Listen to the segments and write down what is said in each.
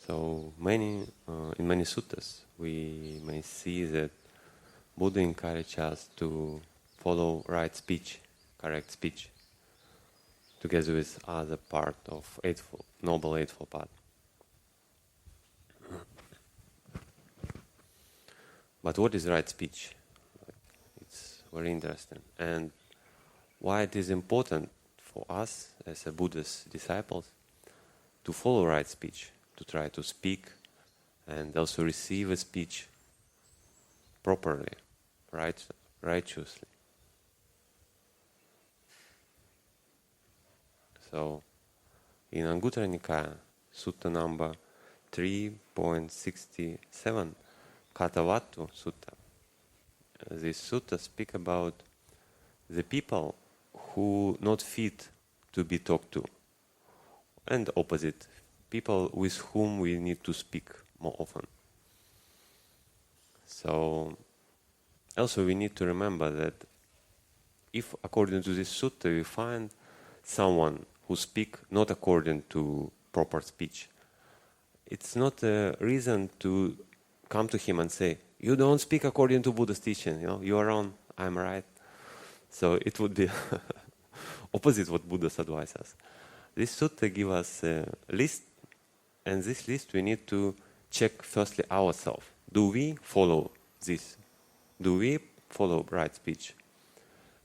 So in many suttas we may see that Buddha encourages us to follow right speech, correct speech, together with other part of noble eightfold path. But what is right speech? It's very interesting. And why it is important for us as a Buddhist disciples to follow right speech, to try to speak and also receive a speech properly, righteously. So, in Anguttara Nikaya, Sutta number 3.67, Kathāvatthu Sutta, this sutta speak about the people who not fit to be talked to, and opposite, people with whom we need to speak more often. So, also we need to remember that if according to this sutta we find someone who speak not according to proper speech, it's not a reason to come to him and say, you don't speak according to Buddha's teaching, you are wrong, I'm right. So it would be opposite what Buddha's advise us. This sutta gives us a list, and this list we need to check firstly ourselves. Do we follow this? Do we follow right speech?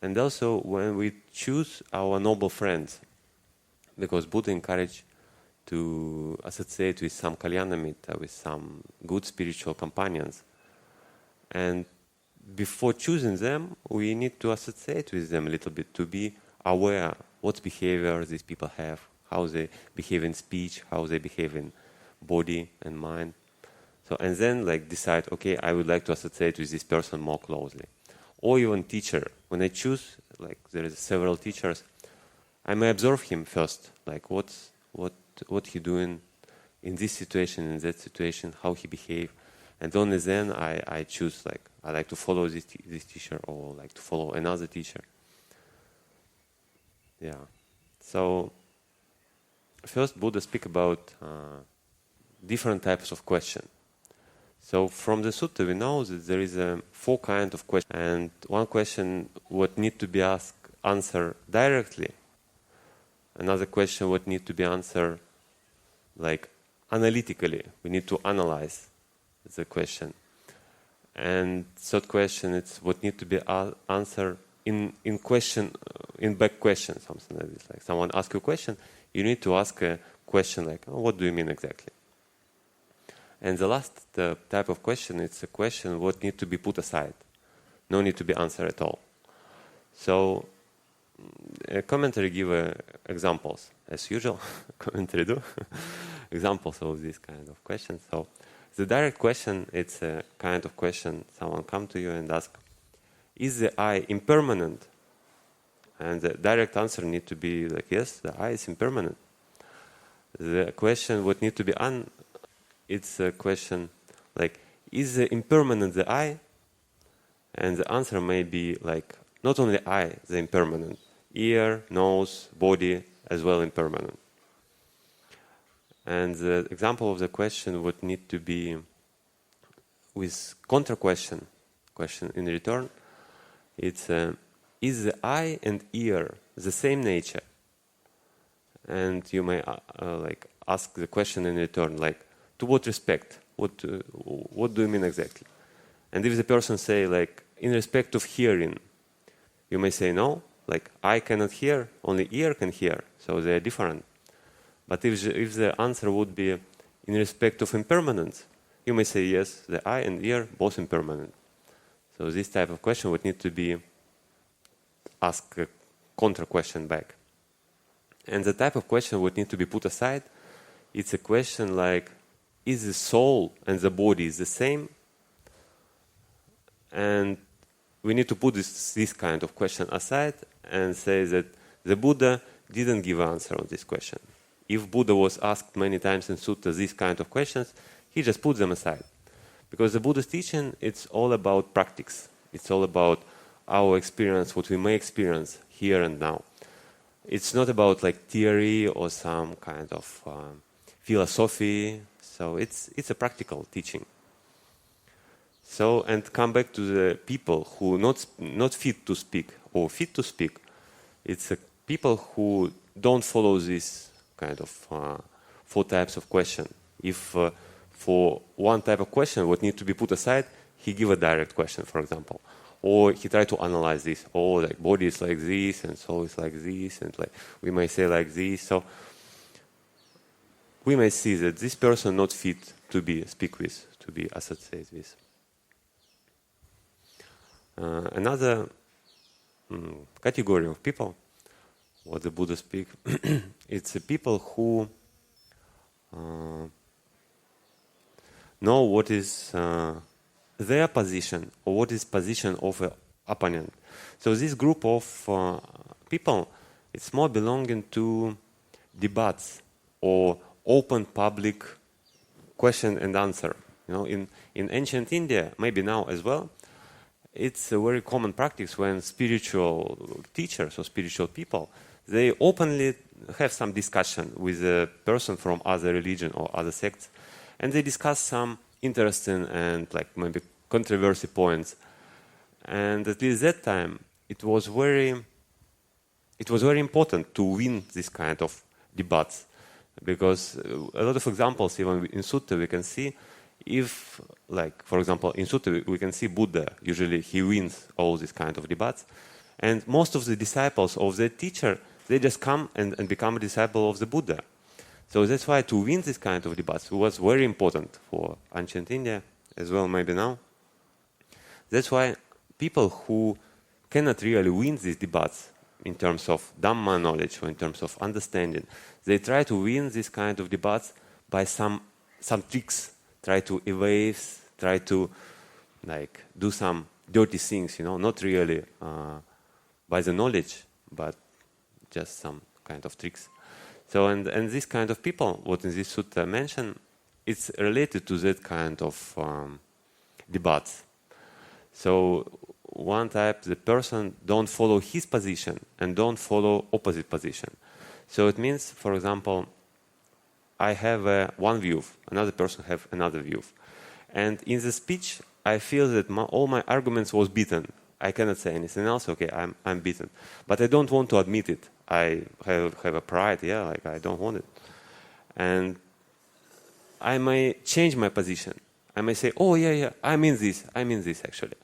And also when we choose our noble friends, because Buddha encouraged to associate with some Kalyanamitta, with some good spiritual companions. And before choosing them, we need to associate with them a little bit, to be aware what behavior these people have, how they behave in speech, how they behave in body and mind. So, and then decide, okay, I would like to associate with this person more closely. Or even teacher. When I choose, there is several teachers, I may observe him first, what he doing in this situation, in that situation, how he behave, and only then I choose, I like to follow this teacher or like to follow another teacher. Yeah. So first Buddha speak about different types of question. So from the sutta we know that there is 4 kinds of questions, and one question what need to be answered directly. Another question what need to be answered analytically. We need to analyze the question. And third question it's what need to be answered in back question, something like this. Like someone asks you a question, you need to ask a question what do you mean exactly? And the last type of question, it's a question what need to be put aside. No need to be answered at all. So a commentary give examples, as usual. Commentary do examples of this kind of questions. So the direct question, it's a kind of question someone come to you and ask, is the I impermanent? And the direct answer need to be yes, the I is impermanent. The question what need to be it's a question is the impermanent the I? And the answer may be not only I, the impermanent, ear, nose, body, as well impermanent. And the example of the question would need to be with contra question in return. It's is the eye and ear the same nature? And you may ask the question in return, to what respect? What do you mean exactly? And if the person say in respect of hearing, you may say no, I cannot hear, only ear can hear, so they are different. But if the answer would be in respect of impermanence, you may say yes, the eye and ear both impermanent. So this type of question would need to be asked a contra question back. And the type of question would need to be put aside. It's a question is the soul and the body the same? And we need to put this kind of question aside and say that the Buddha didn't give answer on this question. If Buddha was asked many times in sutta these kind of questions, he just put them aside. Because the Buddha's teaching, it's all about practice. It's all about our experience, what we may experience here and now. It's not about theory or some kind of philosophy, So it's a practical teaching. So, and come back to the people who not fit to speak or fit to speak. It's people who don't follow this kind of 4 types of question. If for one type of question what needs to be put aside, he give a direct question, for example, or he try to analyze this. Oh, like body is like this, and soul is like this, and like we may say like this. So we may see that this person not fit to be speak with, to be associated with. Another category of people, what the Buddha speak, it's the people who know what is their position or what is position of an opponent. So this group of people, it's more belonging to debates or open public question and answer. You know, in ancient India, maybe now as well, it's a very common practice when spiritual teachers or spiritual people, they openly have some discussion with a person from other religion or other sects, and they discuss some interesting and like maybe controversy points. And at least that time, it was very important to win this kind of debates, because a lot of examples, even in Sutta, we can see. If, like, for example, in Sutta, we can see Buddha, usually he wins all these kind of debates. And most of the disciples of the teacher, they just come and become a disciple of the Buddha. So that's why to win this kind of debates was very important for ancient India, as well maybe now. That's why people who cannot really win these debates in terms of Dhamma knowledge or in terms of understanding, they try to win this kind of debates by some tricks. Try to evade, try to like do some dirty things, you know, not really by the knowledge, but just some kind of tricks. So, and this kind of people, what in this sutta mentioned, it's related to that kind of debates. So, one type, the person don't follow his position and don't follow opposite position. So it means, for example, I have one view, another person have another view. And in the speech, I feel that all my arguments was beaten. I cannot say anything else, okay, I'm beaten. But I don't want to admit it. I have a pride, yeah, like I don't want it. And I may change my position. I may say, oh yeah, I mean this actually.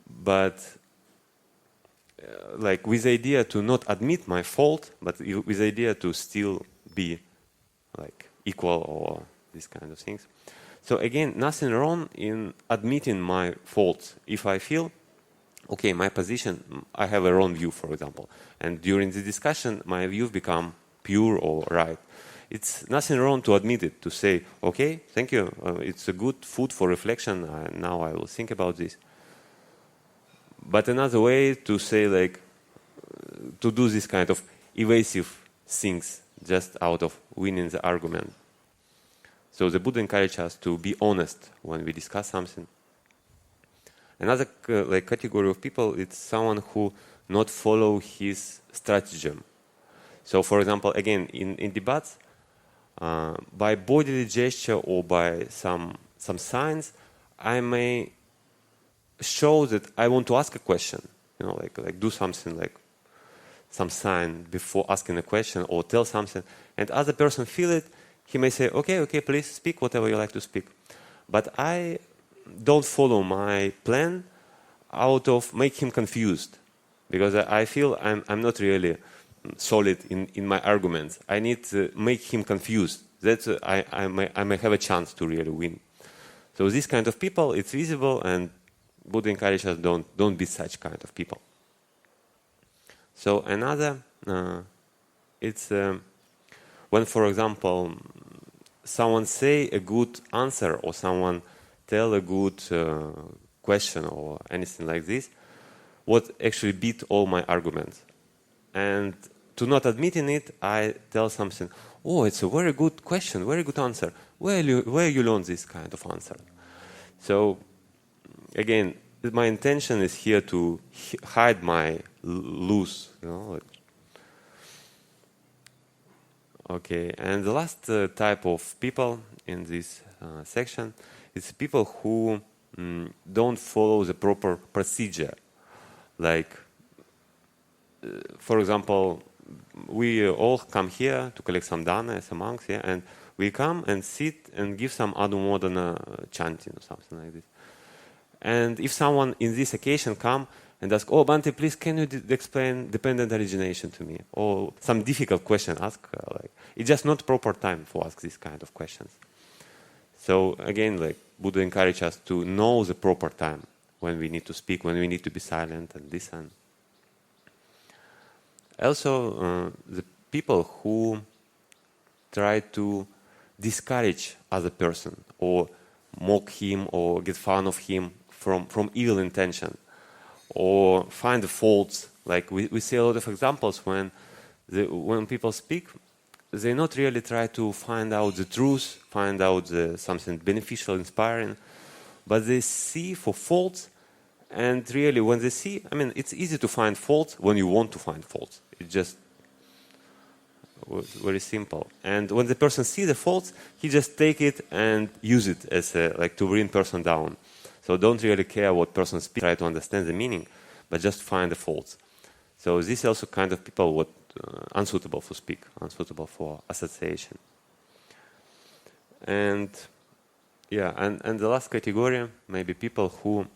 But like with the idea to not admit my fault, but with the idea to still be like equal or these kind of things. So again, nothing wrong in admitting my faults. If I feel, okay, my position, I have a wrong view, for example, and during the discussion, my view become pure or right. It's nothing wrong to admit it, to say, okay, thank you, it's a good food for reflection, now I will think about this. But another way to say, like, to do this kind of evasive things just out of winning the argument. So the Buddha encourages us to be honest when we discuss something. Another like category of people, it's someone who not follow his stratagem. So, for example, again, in debates, by bodily gesture or by some signs, I may show that I want to ask a question. You know, like do something like some sign before asking a question or tell something, and other person feel it, he may say, okay, please speak whatever you like to speak. But I don't follow my plan out of make him confused, because I feel I'm not really solid in my arguments. I need to make him confused. That's I may have a chance to really win. So this kind of people, it's visible, and Buddha encourages us don't be such kind of people. So another, it's when, for example, someone say a good answer or someone tell a good question or anything like this, what actually beat all my arguments. And to not admitting it, I tell something, oh, it's a very good question, very good answer. Where you learn this kind of answer? So, again, my intention is here to hide my loose, you know. Okay, and the last type of people in this section is people who don't follow the proper procedure. Like, for example, we all come here to collect some dana as a monks, yeah, and we come and sit and give some adumodana chanting or something like this. And if someone in this occasion come and ask, "Oh, Bhante, please, can you explain dependent origination to me?" Or some difficult question ask, like, it's just not proper time for ask this kind of questions. So again, like Buddha encouraged us to know the proper time when we need to speak, when we need to be silent and listen. Also, the people who try to discourage other person or mock him or get fun of him from evil intention or find the faults. Like we see a lot of examples when people speak, they not really try to find out the truth, find out something beneficial, inspiring, but they see for faults. And really, when they see, I mean, it's easy to find faults when you want to find faults. It's just very simple. And when the person sees the faults, he just take it and use it as like to bring person down. So don't really care what person speaks, try to understand the meaning, but just find the faults. So this is also kind of people what unsuitable for speak, unsuitable for association. And yeah, and the last category, maybe people who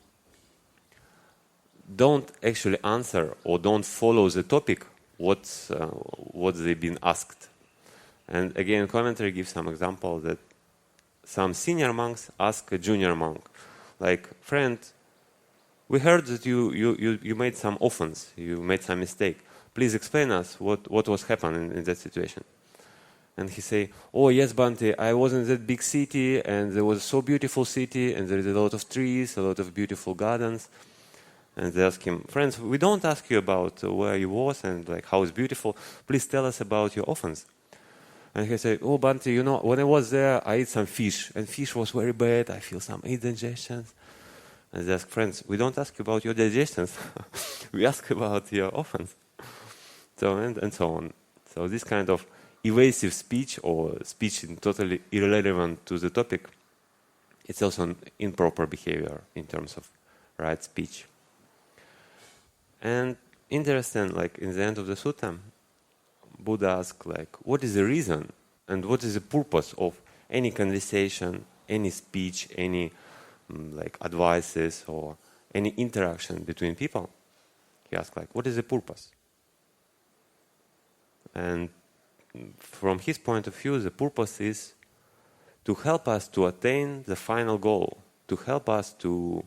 don't actually answer or don't follow the topic what they've been asked. And again, commentary gives some example that some senior monks ask a junior monk, like, "Friend, we heard that you made some offense, you made some mistake. Please explain us what was happening in that situation." And he say, "Oh yes, Bhante, I was in that big city and there was a so beautiful city and there is a lot of trees, a lot of beautiful gardens." And they ask him, "Friends, we don't ask you about where you was and like how it's beautiful. Please tell us about your offense." And he said, "Oh, Bhante, you know, when I was there, I ate some fish, and fish was very bad. I feel some indigestions." And they ask, "Friends, we don't ask you about your digestions. We ask about your offense." So and so on. So this kind of evasive speech or speech totally irrelevant to the topic, it's also an improper behavior in terms of right speech. And interesting, like in the end of the sutta, Buddha asks, like, what is the reason and what is the purpose of any conversation, any speech, any like advices or any interaction between people? He asks, like, what is the purpose? And from his point of view, the purpose is to help us to attain the final goal, to help us to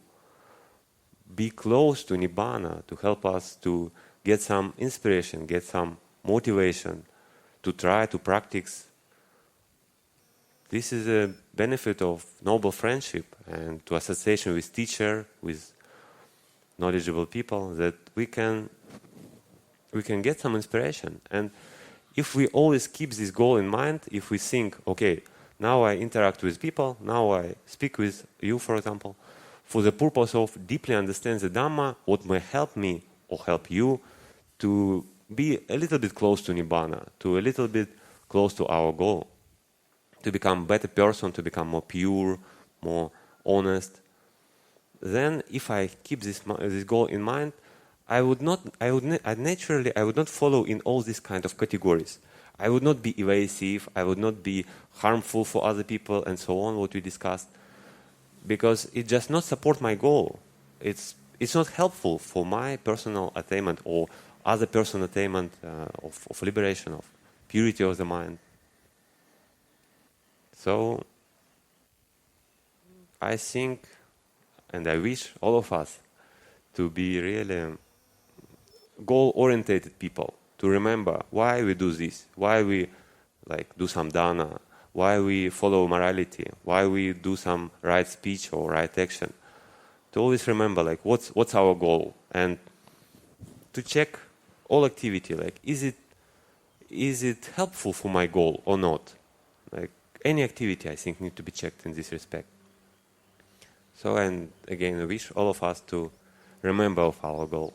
be close to Nibbāna, to help us to get some inspiration, get some motivation, to try to practice. This is a benefit of noble friendship and to association with teacher, with knowledgeable people, that we can get some inspiration. And if we always keep this goal in mind, if we think, okay, now I interact with people, now I speak with you, for example, for the purpose of deeply understand the Dhamma, what may help me or help you to be a little bit close to Nibbāna, to a little bit close to our goal, to become a better person, to become more pure, more honest. Then, if I keep this goal in mind, I would not follow in all these kind of categories. I would not be evasive, I would not be harmful for other people, and so on, what we discussed. Because it does not support my goal. It's not helpful for my personal attainment or other personal attainment of liberation, of purity of the mind. So I think, and I wish all of us to be really goal-oriented people, to remember why we do this, why we like do some dana, why we follow morality, why we do some right speech or right action. To always remember, like, what's our goal, and to check all activity, like, is it helpful for my goal or not? Like, any activity, I think, need to be checked in this respect. So, and again, I wish all of us to remember of our goal.